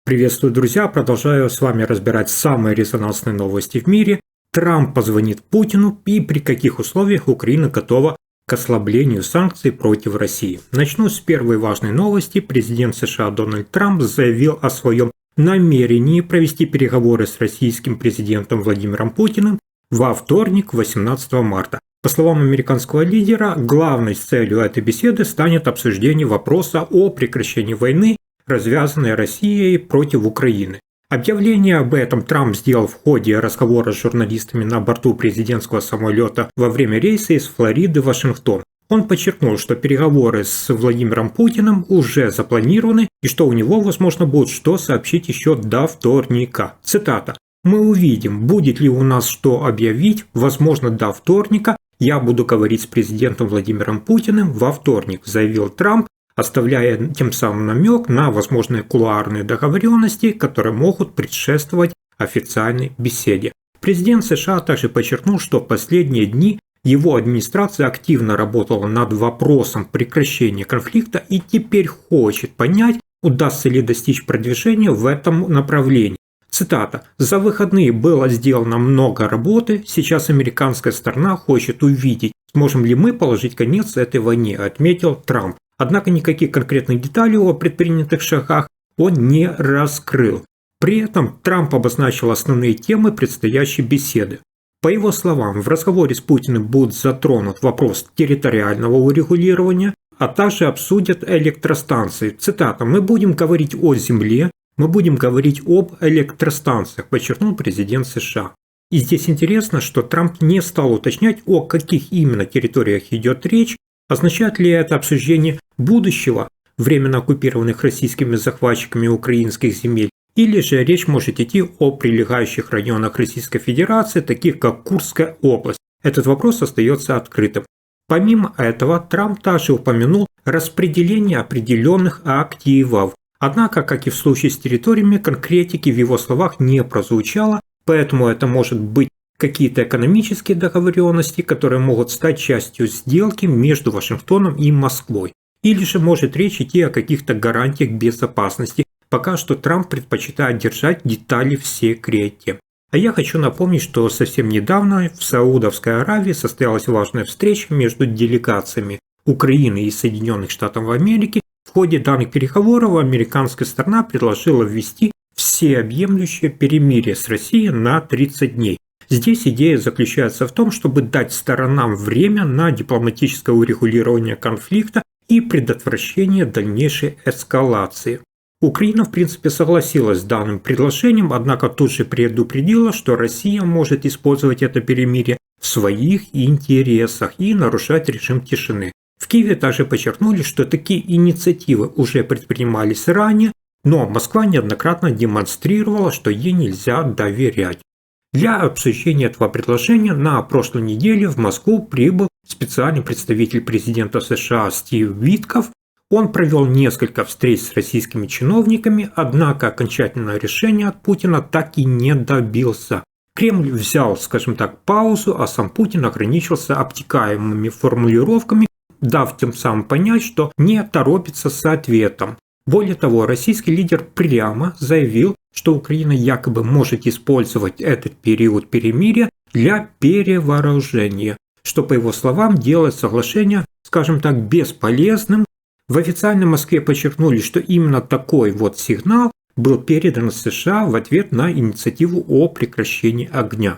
Приветствую, друзья! Продолжаю с вами разбирать самые резонансные новости в мире. Трамп позвонит Путину и при каких условиях Украина готова к ослаблению санкций против России. Начну с первой важной новости. Президент США Дональд Трамп заявил о своем намерении провести переговоры с российским президентом Владимиром Путиным во вторник, 18 марта. По словам американского лидера, главной целью этой беседы станет обсуждение вопроса о прекращении войны, развязанной Россией против Украины. Объявление об этом Трамп сделал в ходе разговора с журналистами на борту президентского самолета во время рейса из Флориды в Вашингтон. Он подчеркнул, что переговоры с Владимиром Путиным уже запланированы и что у него, возможно, будет что сообщить еще до вторника. Цитата. «Мы увидим, будет ли у нас что объявить, возможно, до вторника. Я буду говорить с президентом Владимиром Путиным во вторник», заявил Трамп, оставляя тем самым намек на возможные кулуарные договоренности, которые могут предшествовать официальной беседе. Президент США также подчеркнул, что в последние дни его администрация активно работала над вопросом прекращения конфликта и теперь хочет понять, удастся ли достичь продвижения в этом направлении. Цитата. «За выходные было сделано много работы, сейчас американская сторона хочет увидеть, сможем ли мы положить конец этой войне», отметил Трамп. Однако никаких конкретных деталей о предпринятых шагах он не раскрыл. При этом Трамп обозначил основные темы предстоящей беседы. По его словам, в разговоре с Путиным будет затронут вопрос территориального урегулирования, а также обсудят электростанции. Цитата. «Мы будем говорить о земле, мы будем говорить об электростанциях», подчеркнул президент США. И здесь интересно, что Трамп не стал уточнять, о каких именно территориях идет речь. Означает ли это обсуждение будущего временно оккупированных российскими захватчиками украинских земель, или же речь может идти о прилегающих районах Российской Федерации, таких как Курская область? Этот вопрос остается открытым. Помимо этого, Трамп также упомянул распределение определенных активов. Однако, как и в случае с территориями, конкретики в его словах не прозвучало, поэтому это может быть какие-то экономические договоренности, которые могут стать частью сделки между Вашингтоном и Москвой. Или же может речь идти о каких-то гарантиях безопасности. Пока что Трамп предпочитает держать детали в секрете. А я хочу напомнить, что совсем недавно в Саудовской Аравии состоялась важная встреча между делегациями Украины и Соединенных Штатов Америки. В ходе данных переговоров американская сторона предложила ввести всеобъемлющее перемирие с Россией на 30 дней. Здесь идея заключается в том, чтобы дать сторонам время на дипломатическое урегулирование конфликта и предотвращение дальнейшей эскалации. Украина, в принципе, согласилась с данным предложением, однако тут же предупредила, что Россия может использовать это перемирие в своих интересах и нарушать режим тишины. В Киеве также подчеркнули, что такие инициативы уже предпринимались ранее, но Москва неоднократно демонстрировала, что ей нельзя доверять. Для обсуждения этого предложения на прошлой неделе в Москву прибыл специальный представитель президента США Стив Витков. Он провел несколько встреч с российскими чиновниками, однако окончательного решения от Путина так и не добился. Кремль взял, скажем так, паузу, а сам Путин ограничился обтекаемыми формулировками, дав тем самым понять, что не торопится с ответом. Более того, российский лидер прямо заявил, что Украина якобы может использовать этот период перемирия для перевооружения, что, по его словам, делает соглашение, скажем так, бесполезным. В официальной Москве подчеркнули, что именно такой вот сигнал был передан США в ответ на инициативу о прекращении огня.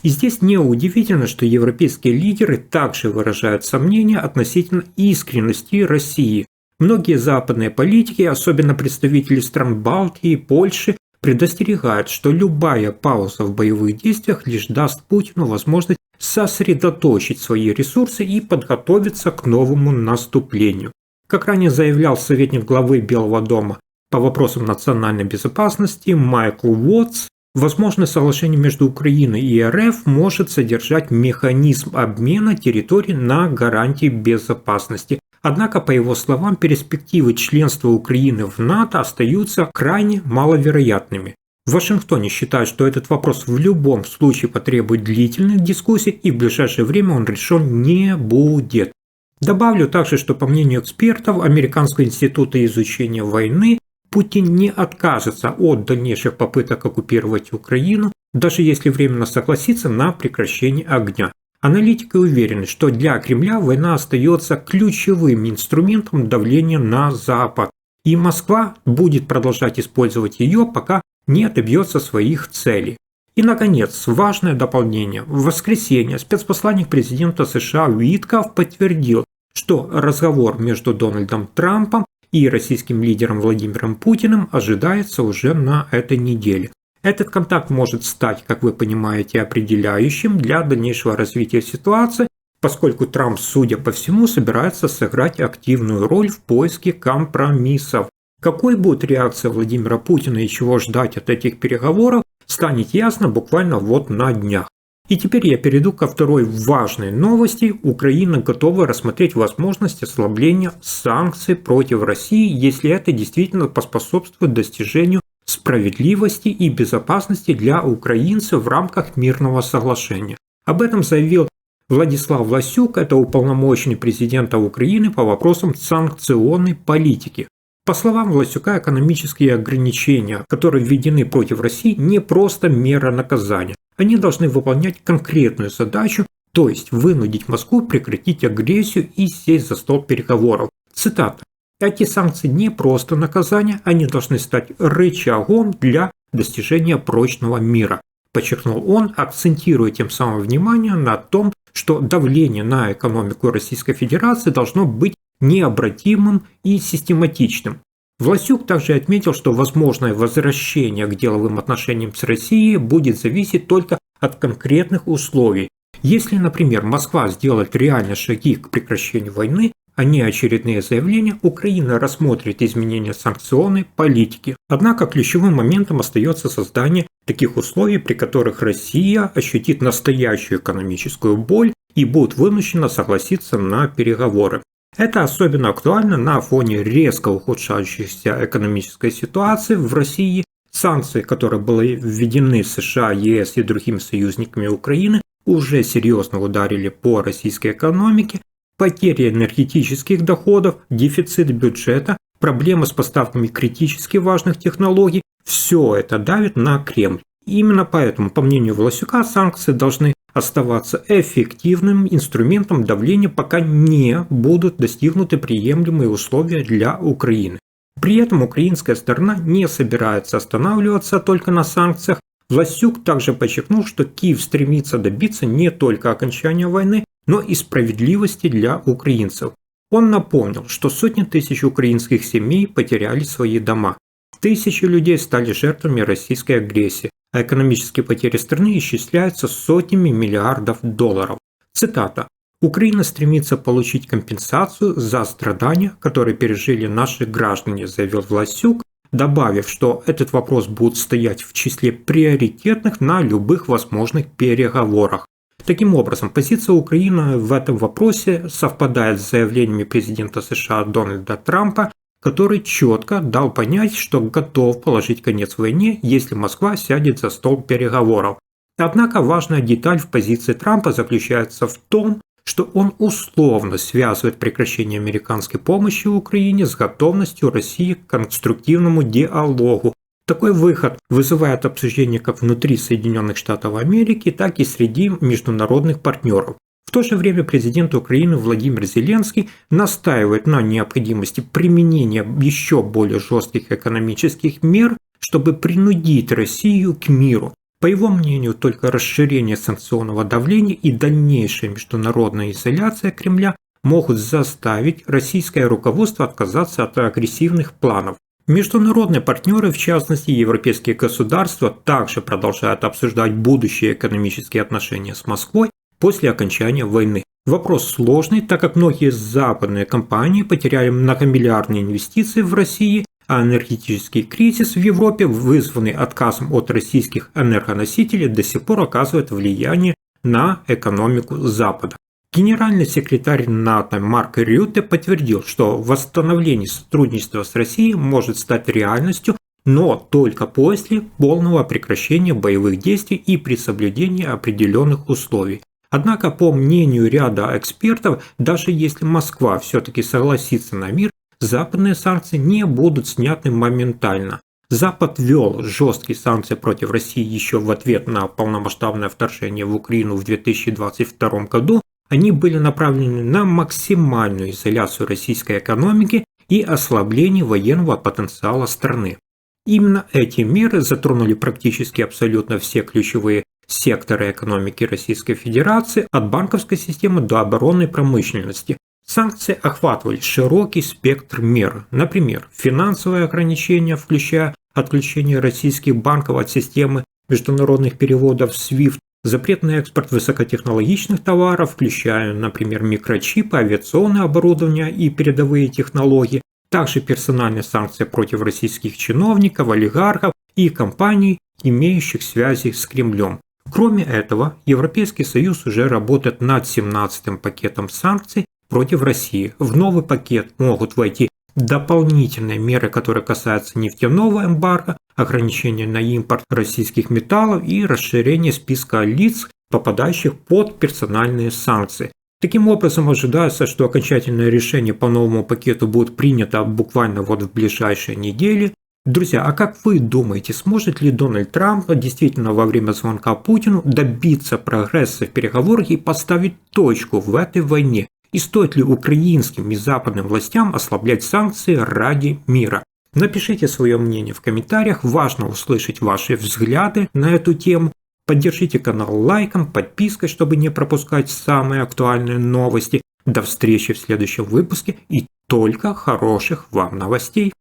И здесь неудивительно, что европейские лидеры также выражают сомнения относительно искренности России. Многие западные политики, особенно представители стран Балтии и Польши, предостерегают, что любая пауза в боевых действиях лишь даст Путину возможность сосредоточить свои ресурсы и подготовиться к новому наступлению. Как ранее заявлял советник главы Белого дома по вопросам национальной безопасности Майкл Уотс, возможное соглашение между Украиной и РФ может содержать механизм обмена территорий на гарантии безопасности. Однако, по его словам, перспективы членства Украины в НАТО остаются крайне маловероятными. В Вашингтоне считают, что этот вопрос в любом случае потребует длительных дискуссий и в ближайшее время он решен не будет. Добавлю также, что по мнению экспертов Американского института изучения войны, Путин не откажется от дальнейших попыток оккупировать Украину, даже если временно согласится на прекращение огня. Аналитики уверены, что для Кремля война остается ключевым инструментом давления на Запад, и Москва будет продолжать использовать ее, пока не добьется своих целей. И, наконец, важное дополнение. В воскресенье спецпосланник президента США Уитков подтвердил, что разговор между Дональдом Трампом и российским лидером Владимиром Путиным ожидается уже на этой неделе. Этот контакт может стать, как вы понимаете, определяющим для дальнейшего развития ситуации, поскольку Трамп, судя по всему, собирается сыграть активную роль в поиске компромиссов. Какой будет реакция Владимира Путина и чего ждать от этих переговоров, станет ясно буквально вот на днях. И теперь я перейду ко второй важной новости. Украина готова рассмотреть возможность ослабления санкций против России, если это действительно поспособствует достижению справедливости и безопасности для украинцев в рамках мирного соглашения. Об этом заявил Владислав Лосюк, это уполномоченный президента Украины по вопросам санкционной политики. По словам Власюка, экономические ограничения, которые введены против России, не просто мера наказания. Они должны выполнять конкретную задачу, то есть вынудить Москву прекратить агрессию и сесть за стол переговоров. Цитата. Эти санкции не просто наказания, они должны стать рычагом для достижения прочного мира, подчеркнул он, акцентируя тем самым внимание на том, что давление на экономику Российской Федерации должно быть необратимым и систематичным. Власюк также отметил, что возможное возвращение к деловым отношениям с Россией будет зависеть только от конкретных условий. Если, например, Москва сделает реальные шаги к прекращению войны, а не очередные заявления, Украина рассмотрит изменения санкционной политики. Однако ключевым моментом остается создание таких условий, при которых Россия ощутит настоящую экономическую боль и будет вынуждена согласиться на переговоры. Это особенно актуально на фоне резко ухудшающейся экономической ситуации в России. Санкции, которые были введены США, ЕС и другими союзниками Украины, уже серьезно ударили по российской экономике. Потери энергетических доходов, дефицит бюджета, проблемы с поставками критически важных технологий – все это давит на Кремль. И именно поэтому, по мнению Власюка, санкции должны оставаться эффективным инструментом давления, пока не будут достигнуты приемлемые условия для Украины. При этом украинская сторона не собирается останавливаться только на санкциях. Власюк также подчеркнул, что Киев стремится добиться не только окончания войны, но и справедливости для украинцев. Он напомнил, что сотни тысяч украинских семей потеряли свои дома. Тысячи людей стали жертвами российской агрессии, а экономические потери страны исчисляются сотнями миллиардов долларов. Цитата. «Украина стремится получить компенсацию за страдания, которые пережили наши граждане», заявил Власюк, добавив, что этот вопрос будет стоять в числе приоритетных на любых возможных переговорах. Таким образом, позиция Украины в этом вопросе совпадает с заявлениями президента США Дональда Трампа, который четко дал понять, что готов положить конец войне, если Москва сядет за стол переговоров. Однако важная деталь в позиции Трампа заключается в том, что он условно связывает прекращение американской помощи Украине с готовностью России к конструктивному диалогу. Такой выход вызывает обсуждение как внутри Соединенных Штатов Америки, так и среди международных партнеров. В то же время президент Украины Владимир Зеленский настаивает на необходимости применения еще более жестких экономических мер, чтобы принудить Россию к миру. По его мнению, только расширение санкционного давления и дальнейшая международная изоляция Кремля могут заставить российское руководство отказаться от агрессивных планов. Международные партнеры, в частности европейские государства, также продолжают обсуждать будущие экономические отношения с Москвой после окончания войны. Вопрос сложный, так как многие западные компании потеряли многомиллиардные инвестиции в России, а энергетический кризис в Европе, вызванный отказом от российских энергоносителей, до сих пор оказывает влияние на экономику Запада. Генеральный секретарь НАТО Марк Рютте подтвердил, что восстановление сотрудничества с Россией может стать реальностью, но только после полного прекращения боевых действий и при соблюдении определенных условий. Однако, по мнению ряда экспертов, даже если Москва все-таки согласится на мир, западные санкции не будут сняты моментально. Запад ввел жесткие санкции против России еще в ответ на полномасштабное вторжение в Украину в 2022 году. Они были направлены на максимальную изоляцию российской экономики и ослабление военного потенциала страны. Именно эти меры затронули практически абсолютно все ключевые секторы экономики Российской Федерации, от банковской системы до оборонной промышленности. Санкции охватывали широкий спектр мер, например, финансовые ограничения, включая отключение российских банков от системы международных переводов SWIFT, запрет на экспорт высокотехнологичных товаров, включая, например, микрочипы, авиационное оборудование и передовые технологии, также персональные санкции против российских чиновников, олигархов и компаний, имеющих связи с Кремлем. Кроме этого, Европейский Союз уже работает над 17-м пакетом санкций против России. В новый пакет могут войти дополнительные меры, которые касаются нефтяного эмбарго, ограничения на импорт российских металлов и расширение списка лиц, попадающих под персональные санкции. Таким образом, ожидается, что окончательное решение по новому пакету будет принято буквально вот в ближайшие недели. Друзья, а как вы думаете, сможет ли Дональд Трамп действительно во время звонка Путину добиться прогресса в переговорах и поставить точку в этой войне? И стоит ли украинским и западным властям ослаблять санкции ради мира? Напишите свое мнение в комментариях, важно услышать ваши взгляды на эту тему. Поддержите канал лайком, подпиской, чтобы не пропускать самые актуальные новости. До встречи в следующем выпуске и только хороших вам новостей!